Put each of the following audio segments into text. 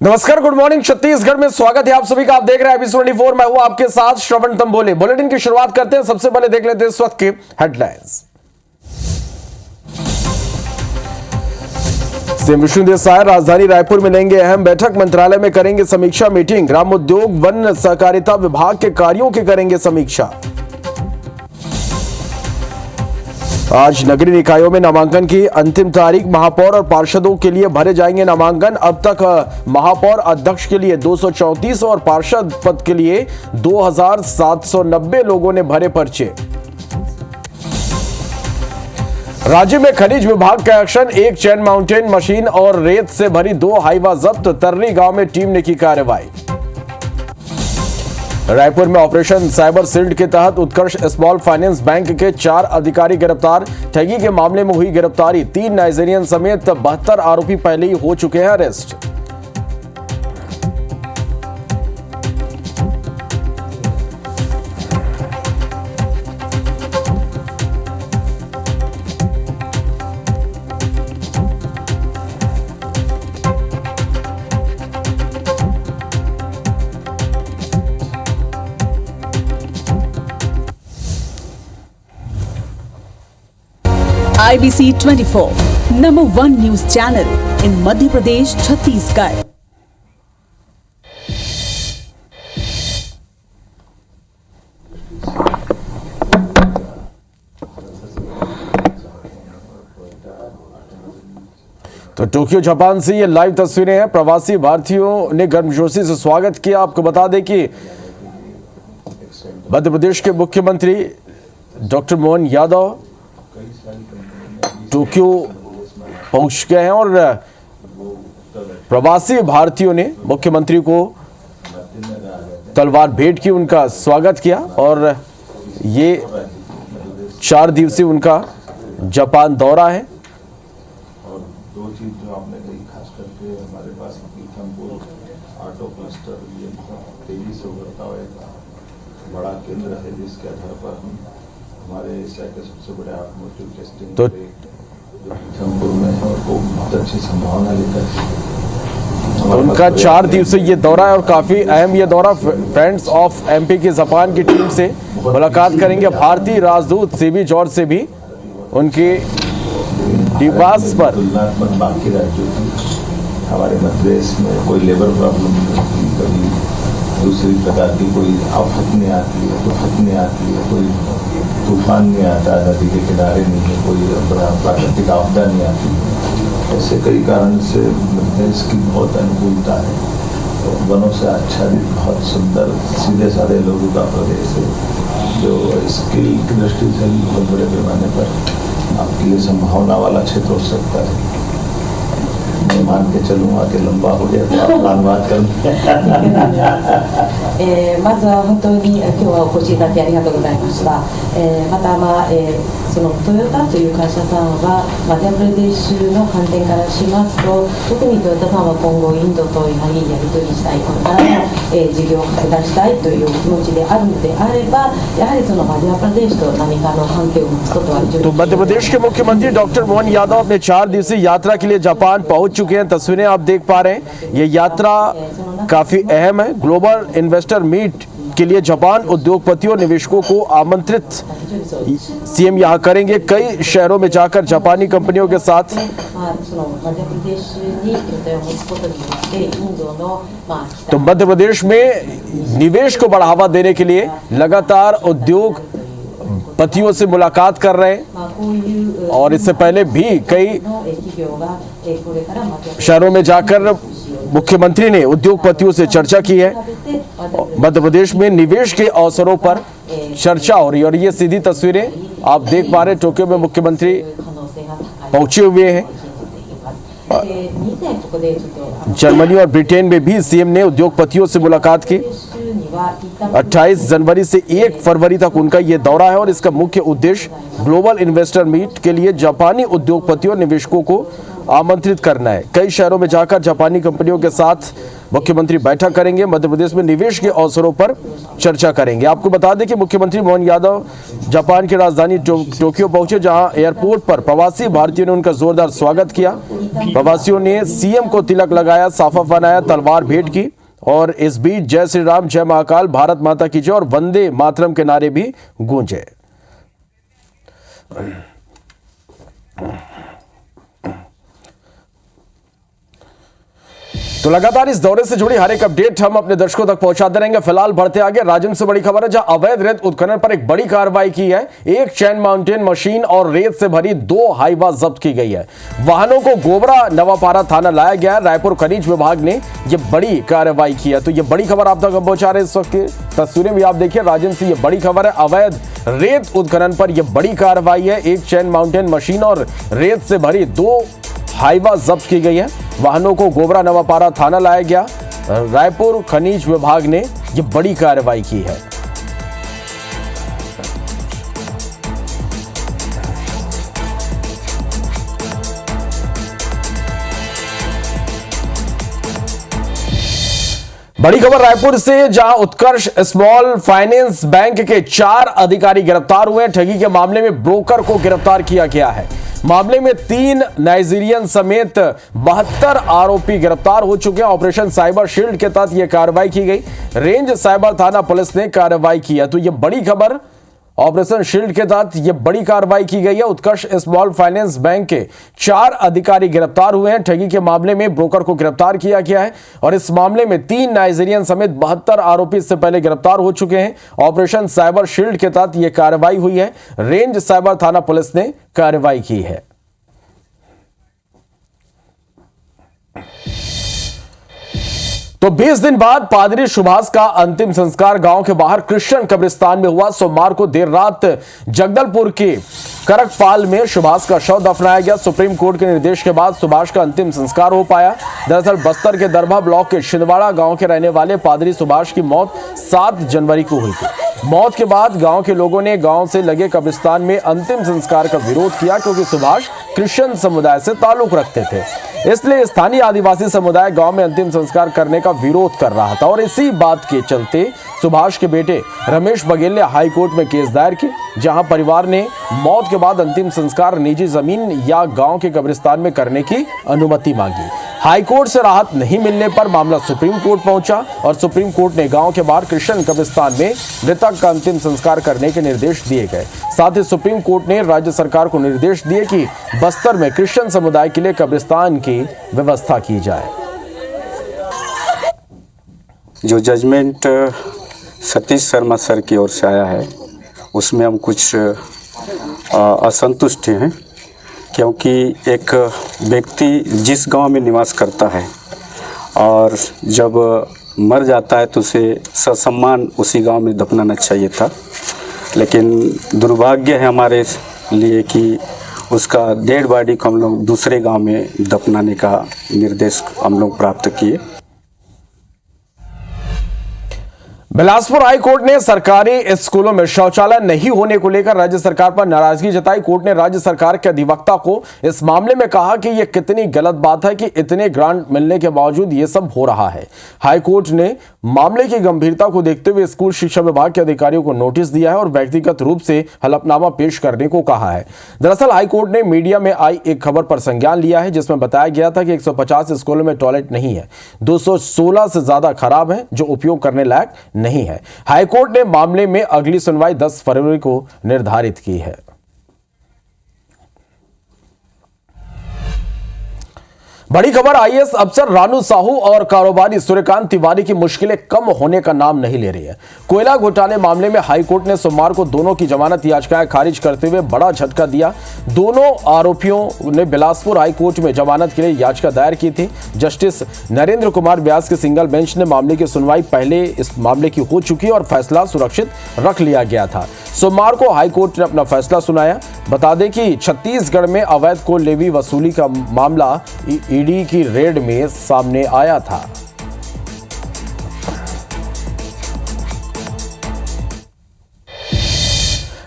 नमस्कार, good morning. Chhattisgarh में स्वागत है आप सभी का। आप देख रहे हैं एबीसी 24। मैं हूं आपके साथ श्रवण तंबोले। बुलेटिन की शुरुआत करते हैं। सबसे पहले देख लेते हैं इस वक्त की हेडलाइंस। सीएम विष्णुदेव साय राजधानी रायपुर में लेंगे अहम बैठक। मंत्रालय में करेंगे समीक्षा मीटिंग। ग्राम उद्योग वन सहकारिता विभाग के कार्यों की करेंगे समीक्षा। आज नगरीय निकायों में नामांकन की अंतिम तारीख। महापौर और पार्षदों के लिए भरे जाएंगे नामांकन। अब तक महापौर अध्यक्ष के लिए 234 और पार्षद पद के लिए 2790 लोगों ने भरे पर्चे। राज्य में खनिज विभाग का एक्शन। एक चैन माउंटेन मशीन और रेत से भरी 2 हाइवा जब्त। तर्री गांव में टीम ने की कार्रवाई। रायपुर में ऑपरेशन साइबर शील्ड के तहत उत्कर्ष स्मॉल फाइनेंस बैंक के 4 अधिकारी गिरफ्तार। ठगी के मामले में हुई गिरफ्तारी। 3 नाइजीरियन समेत 72 आरोपी पहले ही हो चुके हैं arrest. IBC 24, number 1 news channel in Madhya Pradesh, Chhattisgarh. तो टोक्यो जापान से ये लाइव तस्वीरें हैं। प्रवासी भारतीयों ने गर्मजोशी से स्वागत किया। आपको बता दें कि मध्य प्रदेश के मुख्यमंत्री डॉक्टर मोहन यादव टोक्यो पहुंच गए हैं और प्रवासी भारतीयों ने मुख्यमंत्री को तलवार भेंट की, उनका स्वागत किया। और ये 4 दिवसीय उनका जापान दौरा है। और 2 चीज जो आपने कही, खास करके हमारे पास ऑटो क्लस्टर ये तेजी से उभरता हुआ एक बड़ा केंद्र है, जिसके आधार पर हम हमारे एशिया के सबसे बड़े ऑटोमोटिव टेस्टिंग तो लखनपुर में है और वो बहुत अच्छी संभावना लेकर उनका 4 दिवसीय ये दौरा है और काफी अहम ये दौरा। फ्रेंड्स ऑफ एमपी की जापान की टीम से मुलाकात करेंगे। भारतीय राजदूत सीबी जॉर्ज से भी उनके निवास पर तुलनात्मक बाकी राज्यों की हमारे मध्य प्रदेश में कोई लेबर प्रॉब्लम नहीं, कभी दूसरी प्रकार की कोई आफत नहीं आती है, दुफत नहीं आती है, कोई तूफान नहीं आता, नदी के किनारे नहीं है, कोई बड़ा प्राकृतिक आपदा नहीं आती। ऐसे कई कारण से देश की बहुत अनुकूलता है। तो वनों से आच्छादित बहुत सुंदर सीधे साधे लोगों का प्रदेश है, जो स्किल की दृष्टि से बहुत बड़े पैमाने पर आपके लिए संभावना वाला क्षेत्र हो सकता है। मैं मान के चलूँगा कि लंबा हो गया तो आप प्लान बात करूँ। まずは本当に今日はお越しいただきありがとうございました。またそのトヨタという会社さんはマディアプレデシュの観点からしますと、特にトヨタさんは今後インドとやはりやり取りしたい、これからの事業を拡大したいという気持ちであるのであれば、やはりそのマディアプレデシュと何かの関係を持つことは非常に。तो मध्य प्रदेश के मुख्यमंत्री डॉक्टर मोहन यादव अपने 4 दिवसीय यात्रा के लिए जापान पहुंच चुके हैं। तस्वीरें आप देख पा रहे हैं। ये यात्रा काफी अहम है। ग्लोबल इन्वेस्टर मीट के लिए जापान उद्योगपतियों और निवेशकों को आमंत्रित सीएम यहां करेंगे। कई शहरों में जाकर जापानी कंपनियों के साथ तो मध्य प्रदेश में निवेश को बढ़ावा देने के लिए लगातार उद्योग पतियों से मुलाकात कर रहे हैं। और इससे पहले भी कई शहरों में जाकर मुख्यमंत्री ने उद्योगपतियों से चर्चा की है। मध्य प्रदेश में निवेश के अवसरों पर चर्चा हो रही है। और ये सीधी तस्वीरें आप देख पा रहे हैं। टोक्यो में मुख्यमंत्री पहुंचे हुए हैं। जर्मनी और ब्रिटेन में भी सीएम ने उद्योगपतियों से मुलाकात की। 28 जनवरी से 1 फरवरी तक उनका यह दौरा है और इसका मुख्य उद्देश्य ग्लोबल इन्वेस्टर मीट के लिए जापानी उद्योगपतियों और निवेशकों को आमंत्रित करना है। कई शहरों में जाकर जापानी कंपनियों के साथ मुख्यमंत्री बैठक करेंगे। मध्य प्रदेश में निवेश के अवसरों पर चर्चा करेंगे। आपको बता दें कि मुख्यमंत्री मोहन यादव जापान की राजधानी टोक्यो पहुंचे, जहां एयरपोर्ट पर प्रवासी भारतीयों ने उनका जोरदार स्वागत किया। प्रवासियों ने सीएम को तिलक लगाया, साफा पहनाया, तलवार भेंट की और इस बीच जय श्री राम, जय महाकाल, भारत माता की जय और वंदे मातरम के नारे भी गूंजे। तो लगातार इस दौरे से जुड़ी हर एक अपडेट हम अपने दर्शकों तक पहुंचाते रहेंगे। फिलहाल बढ़ते आगे, राजन से बड़ी खबर है, जहां अवैध रेत उत्खनन पर एक बड़ी कार्रवाई की है। एक चैन माउंटेन मशीन और रेत से भरी 2 हाइवा जब्त की गई है। वाहनों को गोबरा नवापारा थाना लाया गया है। रायपुर खनिज विभाग ने यह बड़ी कार्रवाई की है। तो यह बड़ी खबर आप तक पहुंचा रहे हैं। इस वक्त की तस्वीरें भी आप देखिए, राजन से यह बड़ी खबर है। अवैध रेत उत्खनन पर यह बड़ी कार्रवाई है। एक चैन माउंटेन मशीन और रेत से भरी 2 हाइवा जब्त की गई है। वाहनों को गोबरा नवापारा थाना लाया गया। रायपुर खनिज विभाग ने यह बड़ी कार्रवाई की है। बड़ी खबर रायपुर से, जहां उत्कर्ष स्मॉल फाइनेंस बैंक के 4 अधिकारी गिरफ्तार हुए। ठगी के मामले में ब्रोकर को गिरफ्तार किया गया है। मामले में 3 नाइजीरियन समेत 72 आरोपी गिरफ्तार हो चुके हैं। ऑपरेशन साइबर शील्ड के तहत यह कार्रवाई की गई। रेंज साइबर थाना पुलिस ने कार्रवाई की है। तो यह बड़ी खबर, ऑपरेशन शील्ड के तहत यह बड़ी कार्रवाई की गई है। उत्कर्ष स्मॉल फाइनेंस बैंक के 4 अधिकारी गिरफ्तार हुए हैं। ठगी के मामले में ब्रोकर को गिरफ्तार किया गया है और इस मामले में 3 नाइजीरियन समेत 72 आरोपी इससे पहले गिरफ्तार हो चुके हैं। ऑपरेशन साइबर शील्ड के तहत यह कार्रवाई हुई है। रेंज साइबर थाना पुलिस ने कार्रवाई की है। तो 20 दिन बाद पादरी सुभाष का अंतिम संस्कार गांव के बाहर क्रिश्चियन कब्रिस्तान में हुआ। सोमवार को देर रात जगदलपुर के करकपाल में सुभाष का शव दफनाया गया। सुप्रीम कोर्ट के निर्देश के बाद सुभाष का अंतिम संस्कार हो पाया। दरअसल बस्तर के दरभा ब्लॉक के छिंदवाड़ा गांव के रहने वाले पादरी सुभाष की मौत 7 जनवरी को हुई थी। मौत के बाद गांव के लोगों ने गांव से लगे कब्रिस्तान में अंतिम संस्कार का विरोध किया, क्योंकि सुभाष क्रिश्चियन समुदाय से ताल्लुक रखते थे। इसलिए स्थानीय आदिवासी समुदाय गांव में अंतिम संस्कार करने का विरोध कर रहा था और इसी बात के चलते सुभाष के बेटे रमेश बघेल ने हाई कोर्ट में केस दायर की, जहां परिवार ने मौत के बाद अंतिम संस्कार निजी जमीन या गांव के कब्रिस्तान में करने की अनुमति मांगी। हाई कोर्ट से राहत नहीं मिलने पर मामला सुप्रीम कोर्ट पहुंचा और सुप्रीम कोर्ट ने गांव के बाहर क्रिश्चियन कब्रिस्तान में मृतक का अंतिम संस्कार करने के निर्देश दिए गए। साथ ही सुप्रीम कोर्ट ने राज्य सरकार को निर्देश दिए कि बस्तर में क्रिश्चियन समुदाय के लिए कब्रिस्तान की व्यवस्था की जाए। जो जजमेंट सतीश शर्मा सर की ओर से आया है, उसमें हम कुछ असंतुष्ट हैं, क्योंकि एक व्यक्ति जिस गांव में निवास करता है और जब मर जाता है तो उसे ससम्मान उसी गांव में दफनाना चाहिए था। लेकिन दुर्भाग्य है हमारे लिए कि उसका डेड बॉडी को हम लोग दूसरे गांव में दफनाने का निर्देश हम लोग प्राप्त किए। बिलासपुर हाई कोर्ट ने सरकारी स्कूलों में शौचालय नहीं होने को लेकर राज्य सरकार पर नाराजगी जताई। कोर्ट ने राज्य सरकार के अधिवक्ता को इस मामले में कहा कि यह कितनी गलत बात है कि इतने ग्रांट मिलने के बावजूद यह सब हो रहा है। हाई कोर्ट ने मामले की गंभीरता को देखते हुए स्कूल शिक्षा विभाग के अधिकारियों को नोटिस दिया है और व्यक्तिगत रूप से हलफनामा पेश करने को कहा है। दरअसल हाई कोर्ट ने मीडिया में आई एक खबर पर संज्ञान लिया है, जिसमें बताया गया था कि 150 स्कूलों में टॉयलेट नहीं है, 216 से ज्यादा खराब है जो उपयोग करने लायक नहीं है। हाईकोर्ट ने मामले में अगली सुनवाई 10 फरवरी को निर्धारित की है। बड़ी खबर, आईएएस अफसर रानू साहू और कारोबारी सूर्यकांत तिवारी की मुश्किलें कम होने का नाम नहीं ले रही है। कोयला घोटाले मामले में हाईकोर्ट ने सोमवार को दोनों की जमानत याचिकाएं खारिज करते हुए बड़ा झटका दिया। दोनों आरोपियों ने बिलासपुर हाईकोर्ट में जमानत के लिए याचिका दायर की थी। जस्टिस नरेंद्र कुमार व्यास के सिंगल बेंच ने मामले की सुनवाई पहले इस मामले की हो चुकी और फैसला सुरक्षित रख लिया गया था। सोमवार को हाईकोर्ट ने अपना फैसला सुनाया। बता दें कि छत्तीसगढ़ में अवैध कोल लेवी वसूली का मामला ईडी की रेड में सामने आया था।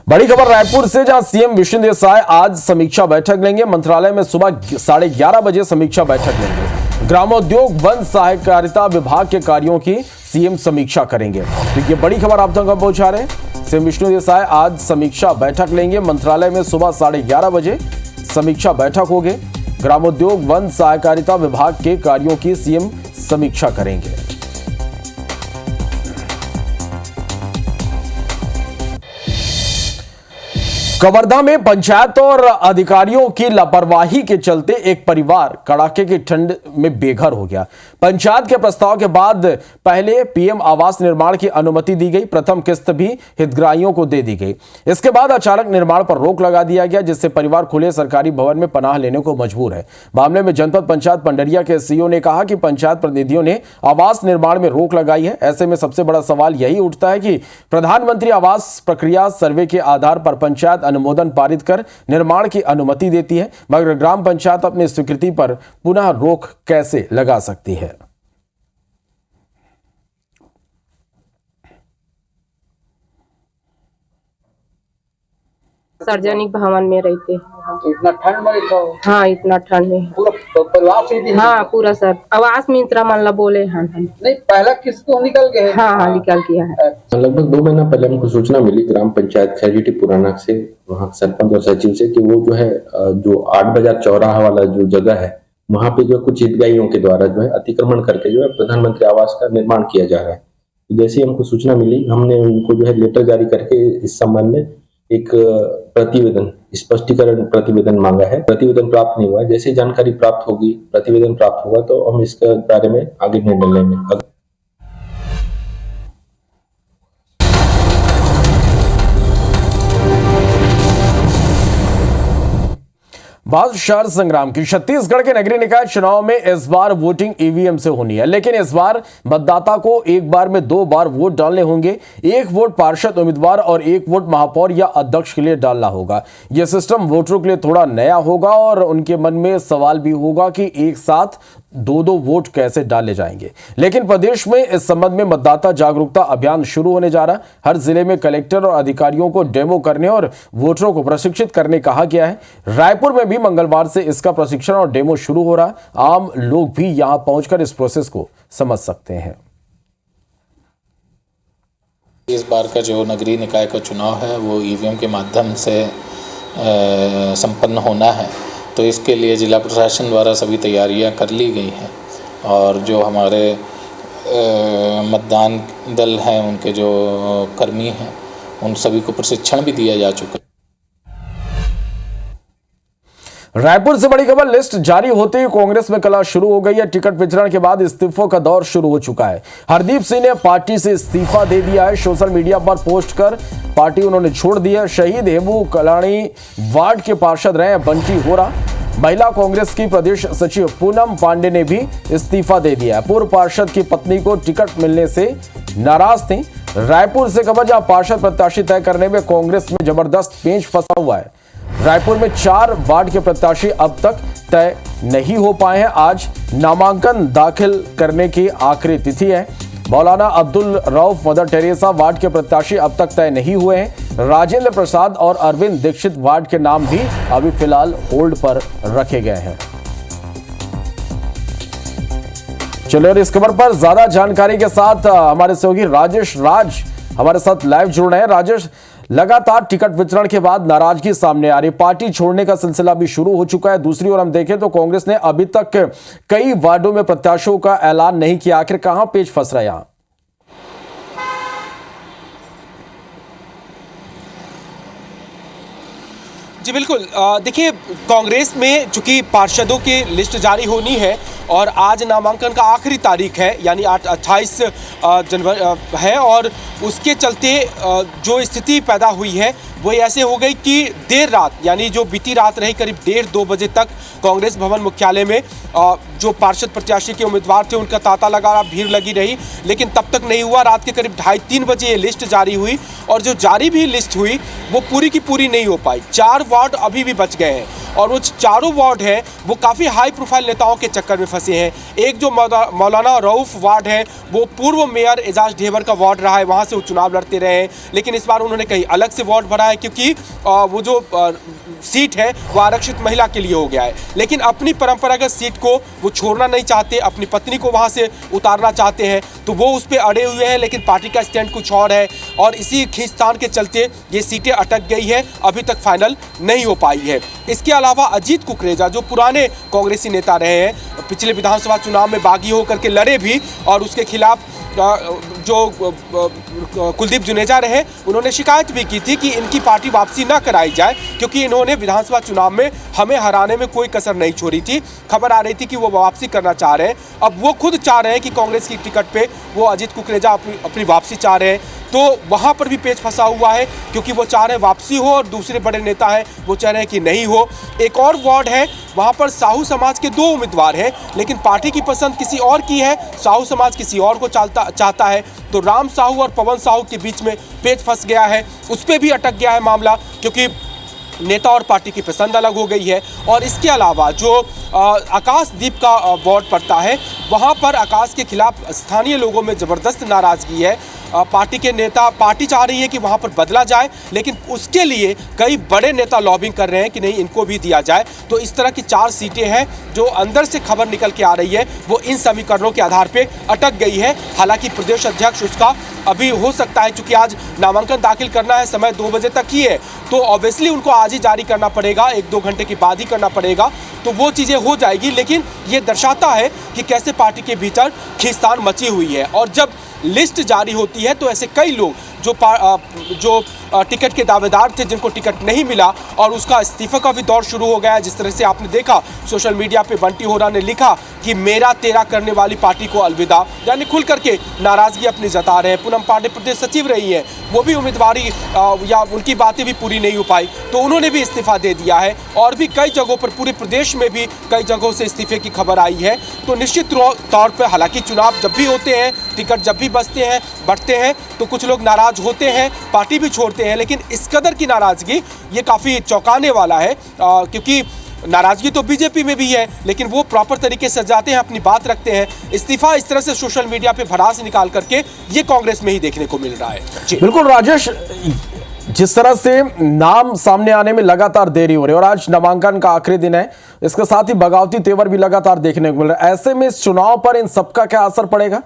बड़ी खबर रायपुर से, जहां सीएम विष्णुदेव साय आज समीक्षा बैठक लेंगे। मंत्रालय में सुबह 11:30 बजे समीक्षा बैठक लेंगे। ग्रामोद्योग वन सहकारिता विभाग के कार्यों की सीएम समीक्षा करेंगे। तो ये बड़ी खबर आप तक पहुंचा रहे हैं। सीएम विष्णु देसाई आज समीक्षा बैठक लेंगे। मंत्रालय में सुबह 11:30 बजे समीक्षा बैठक होगी। ग्रामोद्योग वन सहकारिता विभाग के कार्यों की सीएम समीक्षा करेंगे। कवर्धा में पंचायत और अधिकारियों की लापरवाही के चलते एक परिवार कड़ाके की ठंड में बेघर हो गया। पंचायत के प्रस्ताव के बाद पहले पीएम आवास निर्माण की अनुमति दी गई। प्रथम किस्त भी हितग्राहियों को दे दी गई। इसके बाद अचानक निर्माण पर रोक लगा दिया गया, जिससे परिवार खुले सरकारी भवन में पनाह लेने को मजबूर है। मामले में जनपद पंचायत पंडरिया के सीईओ ने कहा कि पंचायत प्रतिनिधियों ने आवास निर्माण में रोक लगाई है। ऐसे में सबसे बड़ा सवाल यही उठता है कि प्रधानमंत्री आवास प्रक्रिया सर्वे के आधार पर पंचायत अनुमोदन पारित कर निर्माण की अनुमति देती है, मगर ग्राम पंचायत अपनी स्वीकृति पर पुनः रोक कैसे लगा सकती है। सार्वजनिक भवन में रहते हैं। तो इतना ठंड में रहता हो? हाँ, इतना ठंड में पूरा परिवार से? हाँ, पूरा सर आवास में इतना मान ला बोले। हाँ नहीं, पहला किस्त तो निकल गए? हाँ, निकल गया है। लगभग 2 महीना पहले हमको सूचना मिली ग्राम पंचायत खैरीटी पुराना से, वहाँ सरपंच और सचिव से, कि वो जो है जो 8 बाजार चौराहा वाला जो जगह है, वहाँ पे जो कुछ हितग्राहियों के द्वारा जो है अतिक्रमण करके जो है प्रधानमंत्री आवास का निर्माण किया जा रहा है। जैसे ही हमको सूचना मिली, हमने उनको जो है लेटर जारी करके इस संबंध में एक प्रतिवेदन, स्पष्टीकरण प्रतिवेदन मांगा है। प्रतिवेदन प्राप्त नहीं हुआ है। जैसे जानकारी प्राप्त होगी, प्रतिवेदन प्राप्त होगा, तो हम इसके बारे में आगे निर्णय लेंगे। बादशाह संग्राम की छत्तीसगढ़ के नगरीय निकाय चुनाव में इस बार वोटिंग ईवीएम से होनी है, लेकिन इस बार मतदाता को एक बार में 2 बार वोट डालने होंगे। 1 वोट पार्षद उम्मीदवार और 1 वोट महापौर या अध्यक्ष के लिए डालना होगा। यह सिस्टम वोटरों के लिए थोड़ा नया होगा और उनके मन में सवाल भी होगा कि एक साथ 2-2 वोट कैसे डाले जाएंगे। लेकिन प्रदेश में इस संबंध में मतदाता जागरूकता अभियान शुरू होने जा रहा है। हर जिले में कलेक्टर और अधिकारियों को डेमो करने और वोटरों को प्रशिक्षित करने कहा गया है। रायपुर में भी मंगलवार से इसका प्रशिक्षण और डेमो शुरू हो रहा है। आम लोग भी यहां पहुंचकर इस प्रोसेस को समझ सकते हैं। इस बार का जो नगरीय निकाय का चुनाव है वो ईवीएम के माध्यम से संपन्न होना है, तो इसके लिए जिला प्रशासन द्वारा सभी तैयारियां कर ली गई हैं और जो हमारे मतदान दल हैं, उनके जो कर्मी हैं, उन सभी को प्रशिक्षण भी दिया जा चुका है। रायपुर से बड़ी खबर, लिस्ट जारी होते ही कांग्रेस में कलह शुरू हो गई है। टिकट वितरण के बाद इस्तीफों का दौर शुरू हो चुका है। हरदीप सिंह ने पार्टी से इस्तीफा दे दिया है। सोशल मीडिया पर पोस्ट कर पार्टी उन्होंने छोड़ दी है। शहीद हेमू कलानी वार्ड के पार्षद रहे बंटी होरा। महिला कांग्रेस की प्रदेश सचिव पूनम पांडे ने भी इस्तीफा दे दिया है। पूर्व पार्षद की पत्नी को टिकट मिलने से नाराज थी। रायपुर से खबर, जहां पार्षद प्रत्याशी तय करने में कांग्रेस में जबरदस्त पेंच फंसा हुआ है। रायपुर में 4 वार्ड के प्रत्याशी अब तक तय नहीं हो पाए हैं। आज नामांकन दाखिल करने की आखिरी तिथि है। मौलाना Abdul Rauf mother Teresa ward के प्रत्याशी अब तक तय नहीं हुए हैं। राजेंद्र प्रसाद और अरविंद दीक्षित वार्ड के नाम भी अभी फिलहाल होल्ड पर रखे गए हैं। चलिए, और इस खबर पर ज्यादा जानकारी के साथ हमारे सहयोगी राजेश राज हमारे साथ लाइव जुड़ रहे हैं। राजेश, लगातार टिकट वितरण के बाद नाराजगी सामने आ रही, पार्टी छोड़ने का सिलसिला भी शुरू हो चुका है। दूसरी ओर हम देखें तो कांग्रेस ने अभी तक कई वार्डों में प्रत्याशियों का ऐलान नहीं किया। आखिर कहां पेच फंस रहा है यहां? जी बिल्कुल, देखिए कांग्रेस में चूंकि पार्षदों की लिस्ट जारी होनी है और आज नामांकन का आखिरी तारीख है, यानी 28 जनवरी है, और उसके चलते जो स्थिति पैदा हुई है वो ऐसे हो गई कि देर रात, यानी जो बीती रात रही करीब 1:30-2 बजे तक कांग्रेस भवन मुख्यालय में जो पार्षद प्रत्याशी के उम्मीदवार थे उनका तांता लगा, भीड़ लगी रही, लेकिन तब तक नहीं हुआ। रात के करीब 2:30-3 बजे ये लिस्ट जारी हुई और जो जारी भी लिस्ट हुई वो पूरी की पूरी नहीं हो पाई। 4 वार्ड अभी भी बच गए हैं और वो चारों वार्ड हैं वो काफ़ी हाई प्रोफाइल नेताओं के चक्कर में फंसे हैं। एक जो मौलाना रऊफ वार्ड है वो पूर्व मेयर एजाज ढेबर का वार्ड रहा है, वहाँ से वो चुनाव लड़ते रहे हैं, लेकिन इस बार उन्होंने कहीं अलग से वार्ड भरा है क्योंकि वो जो सीट है वो आरक्षित महिला के लिए हो गया है। लेकिन अपनी परंपरागत सीट को वो छोड़ना नहीं चाहते, अपनी पत्नी को वहाँ से उतारना चाहते हैं, तो वो उस पर अड़े हुए हैं। लेकिन पार्टी का स्टैंड कुछ और है और इसी खींचतान के चलते ये सीटें अटक गई है, अभी तक फाइनल नहीं हो पाई है। इसके अलावा अजीत कुकरेजा जो पुराने कांग्रेसी नेता रहे हैं, पिछले विधानसभा चुनाव में बागी होकर के लड़े भी और उसके खिलाफ जो कुलदीप जुनेजा रहे उन्होंने शिकायत भी की थी कि इनकी पार्टी वापसी ना कराई जाए क्योंकि इन्होंने विधानसभा चुनाव में हमें हराने में कोई कसर नहीं छोड़ी थी। खबर आ रही थी कि वो वापसी करना चाह रहे हैं। अब वो खुद चाह रहे हैं कि कांग्रेस की टिकट पे वो अजीत कुकरेजा अपनी वापसी चाह रहे हैं, तो वहाँ पर भी पेच फंसा हुआ है क्योंकि वो चाह रहे हैं वापसी हो और दूसरे बड़े नेता हैं वो चाह रहे हैं कि नहीं हो। एक और वार्ड है वहाँ पर साहू समाज के 2 उम्मीदवार हैं, लेकिन पार्टी की पसंद किसी और की है, साहू समाज किसी और को चाहता है, तो राम साहू और पवन साहू के बीच में पेच फंस गया है, उस पर भी अटक गया है मामला क्योंकि नेता और पार्टी की पसंद अलग हो गई है। और इसके अलावा जो आकाशदीप का वार्ड पड़ता है वहाँ पर आकाश के खिलाफ स्थानीय लोगों में ज़बरदस्त नाराज़गी है। पार्टी के नेता पार्टी चाह रही है कि वहाँ पर बदला जाए, लेकिन उसके लिए कई बड़े नेता लॉबिंग कर रहे हैं कि नहीं इनको भी दिया जाए। तो इस तरह की 4 सीटें हैं जो अंदर से खबर निकल के आ रही है वो इन समीकरणों के आधार पे अटक गई है। हालांकि प्रदेश अध्यक्ष उसका अभी हो सकता है, चूंकि आज नामांकन दाखिल करना है, समय 2 बजे तक ही है, तो ऑब्वियसली उनको आज ही जारी करना पड़ेगा, 1-2 घंटे के बाद ही करना पड़ेगा, तो वो चीज़ें हो जाएगी। लेकिन ये दर्शाता है कि कैसे पार्टी के भीतर खींचतान मची हुई है। और जब लिस्ट जारी होती है तो ऐसे कई लोग जो टिकट के दावेदार थे जिनको टिकट नहीं मिला और उसका इस्तीफा का भी दौर शुरू हो गया है। जिस तरह से आपने देखा सोशल मीडिया पे बंटी होरा ने लिखा कि मेरा तेरा करने वाली पार्टी को अलविदा, यानी खुल करके नाराजगी अपनी जता रहे हैं। पूनम पांडे प्रदेश सचिव रही हैं, वो भी उम्मीदवारी या उनकी बातें भी पूरी नहीं हो पाई तो उन्होंने भी इस्तीफा दे दिया है। और भी कई जगहों पर पूरे प्रदेश में भी कई जगहों से इस्तीफे की खबर आई है। तो निश्चित तौर पर हालांकि चुनाव जब भी होते हैं, टिकट जब भी बढ़ते हैं तो कुछ लोग नाराज होते हैं, पार्टी भी छोड़ते हैं, लेकिन इस कदर की नाराजगी ये काफ़ी चौंकाने वाला है क्योंकि नाराजगी तो बीजेपी में भी है लेकिन वो प्रॉपर तरीके से जाते हैं, अपनी बात रखते हैं। इस्तीफा इस तरह से सोशल मीडिया पे भड़ास निकाल करके ये कांग्रेस में ही देखने को मिल रहा है। जी बिल्कुल राजेश, जिस तरह से नाम सामने आने में लगातार देरी हो रही है और आज नामांकन का आखिरी दिन है, इसके साथ ही बगावती तेवर भी लगातार देखने को मिल रहा है, ऐसे में इस चुनाव पर इन सबका क्या असर पड़ेगा?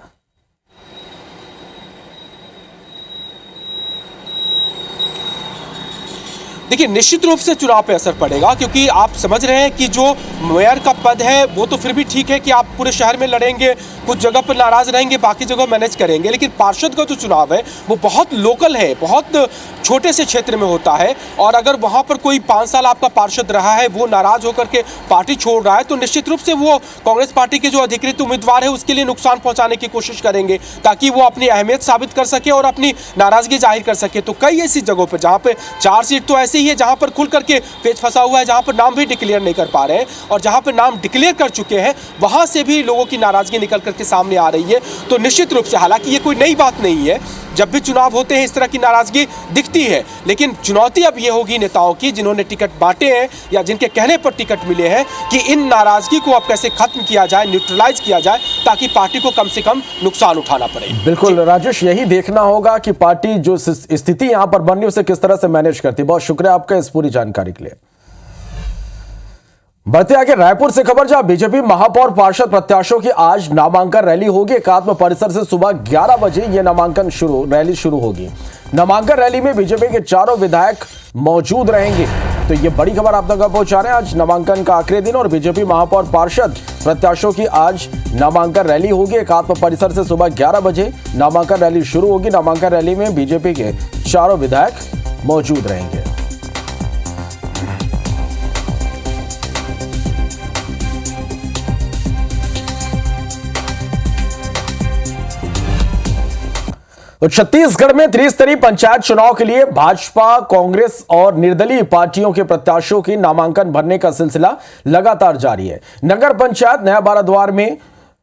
देखिए निश्चित रूप से चुनाव पे असर पड़ेगा क्योंकि आप समझ रहे हैं कि जो मेयर का पद है वो तो फिर भी ठीक है कि आप पूरे शहर में लड़ेंगे, कुछ जगह पर नाराज रहेंगे, बाकी जगह मैनेज करेंगे, लेकिन पार्षद का जो चुनाव है वो बहुत लोकल है, बहुत छोटे से क्षेत्र में होता है। और अगर वहाँ पर कोई 5 साल आपका पार्षद रहा है वो नाराज होकर के पार्टी छोड़ रहा है तो निश्चित रूप से वो कांग्रेस पार्टी के जो अधिकृत उम्मीदवार है उसके लिए नुकसान पहुँचाने की कोशिश करेंगे ताकि वो अपनी अहमियत साबित कर सके और अपनी नाराजगी जाहिर कर सके। तो कई ऐसी जगहों पर जहाँ पे 4 सीट तो ऐसी ही है जहां पर खुल करके पेच फंसा हुआ है, जहां पर नाम भी डिक्लेयर नहीं कर पा रहे हैं और जहां पर नाम डिक्लेयर कर चुके हैं वहां से भी लोगों की नाराजगी निकल करके सामने आ रही है। तो निश्चित रूप से हालांकि ये कोई नई बात नहीं है, जब भी चुनाव होते हैं इस तरह की नाराजगी दिखती है, लेकिन चुनौती अब ये होगी नेताओं की जिन्होंने टिकट बांटे हैं या जिनके कहने पर टिकट मिले हैं कि इन नाराजगी को अब कैसे खत्म किया जाए, न्यूट्रलाइज किया जाए ताकि पार्टी को कम से कम नुकसान उठाना पड़े। बिल्कुल राजेश, यही देखना होगा कि पार्टी जो स्थिति यहां पर बन रही है उसे किस तरह से मैनेज करती है। बहुत शुक्रिया आपका इस पूरी जानकारी के लिए। बढ़ते आगे रायपुर से खबर, जहां बीजेपी महापौर पार्षद प्रत्याशियों की आज नामांकन रैली होगी। एकात्म परिसर से सुबह 11 बजे यह नामांकन रैली शुरू होगी। नामांकन रैली में बीजेपी के 4 विधायक मौजूद रहेंगे। तो ये बड़ी खबर आप तक पहुंचा रहे हैं। आज नामांकन का आखिरी दिन और बीजेपी महापौर पार्षद प्रत्याशियों की आज नामांकन रैली होगी। एकात्म परिसर से सुबह 11 बजे नामांकन रैली शुरू होगी। नामांकन रैली में बीजेपी के 4 विधायक मौजूद रहेंगे। तो छत्तीसगढ़ में त्रिस्तरीय पंचायत चुनाव के लिए भाजपा, कांग्रेस और निर्दलीय पार्टियों के प्रत्याशियों की नामांकन भरने का सिलसिला लगातार जारी है। नगर पंचायत नया बाराद्वार में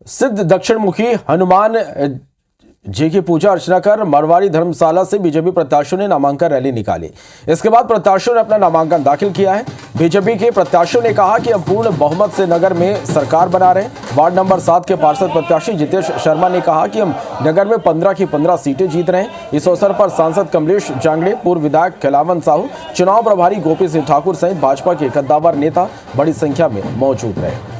सिद्ध दक्षिणमुखी हनुमान जी की पूजा अर्चना कर मरवाड़ी धर्मशाला से बीजेपी प्रत्याशियों ने नामांकन रैली निकाली। इसके बाद प्रत्याशियों ने अपना नामांकन दाखिल किया है। बीजेपी के प्रत्याशियों ने कहा कि हम पूर्ण बहुमत से नगर में सरकार बना रहे हैं। वार्ड नंबर 7 के पार्षद प्रत्याशी जितेश शर्मा ने कहा कि हम नगर में 15 की 15 सीटें जीत रहे हैं। इस अवसर पर सांसद कमलेश जांगड़े, पूर्व विधायक खिलावन साहू, चुनाव प्रभारी गोपी सिंह ठाकुर सहित भाजपा के कद्दावर नेता बड़ी संख्या में मौजूद रहे।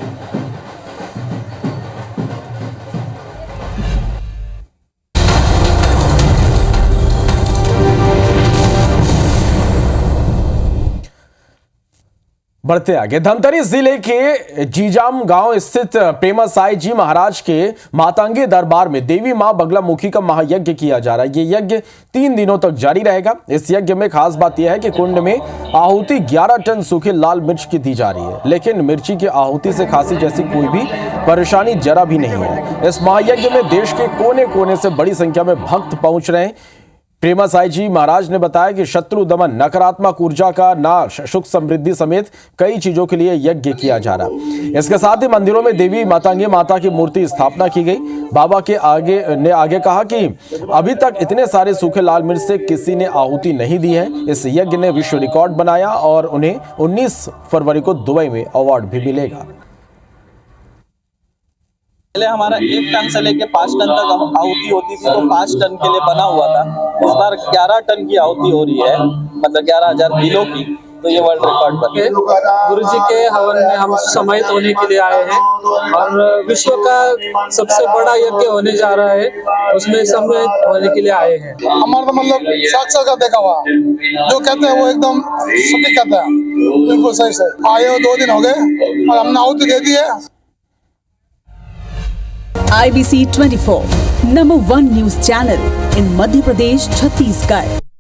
बढ़ते आगे, धमतरी जिले के जीजाम गांव स्थित प्रेमा साई जी महाराज के मातंगे दरबार में देवी मां बगलामुखी का महायज्ञ किया जा रहा है। ये यज्ञ 3 दिनों तक जारी रहेगा। इस यज्ञ में खास बात यह है कि कुंड में आहुति 11 टन सूखे लाल मिर्च की दी जा रही है, लेकिन मिर्ची की आहुति से खांसी जैसी कोई भी परेशानी जरा भी नहीं है। इस महायज्ञ में देश के कोने कोने से बड़ी संख्या में भक्त पहुंच रहे हैं। प्रेमा साई जी महाराज ने बताया कि शत्रु दमन, नकारात्मक ऊर्जा का नाश, सुख समृद्धि समेत कई चीजों के लिए यज्ञ किया जा रहा है। इसके साथ ही मंदिरों में देवी मातंगी माता की मूर्ति स्थापना की गई। बाबा के आगे कहा कि अभी तक इतने सारे सूखे लाल मिर्च से किसी ने आहुति नहीं दी है। इस यज्ञ ने विश्व रिकॉर्ड बनाया और उन्हें 19 फरवरी को दुबई में अवार्ड भी मिलेगा। पहले हमारा 1 टन से लेके 5 टन तक आहुति होती थी, तो 5 टन के लिए बना हुआ था। इस बार 11 टन की आहुति हो रही है, मतलब 11,000 किलो की, तो ये वर्ल्ड रिकॉर्ड बन गया। गुरु जी के हवन में हम सम्मानित होने के लिए आए हैं और विश्व का सबसे बड़ा यज्ञ होने जा रहा है, उसमें सम्मानित होने के लिए आए हैं। हमारा तो मतलब साक्षात का देखा हुआ जो कहते हैं वो एकदम सटीक कहते हैं, बिल्कुल सही से आए हो। 2 दिन हो गए और हमने आहुति दे दी है। IBC 24 number 1 news channel in Madhya Pradesh, Chhattisgarh.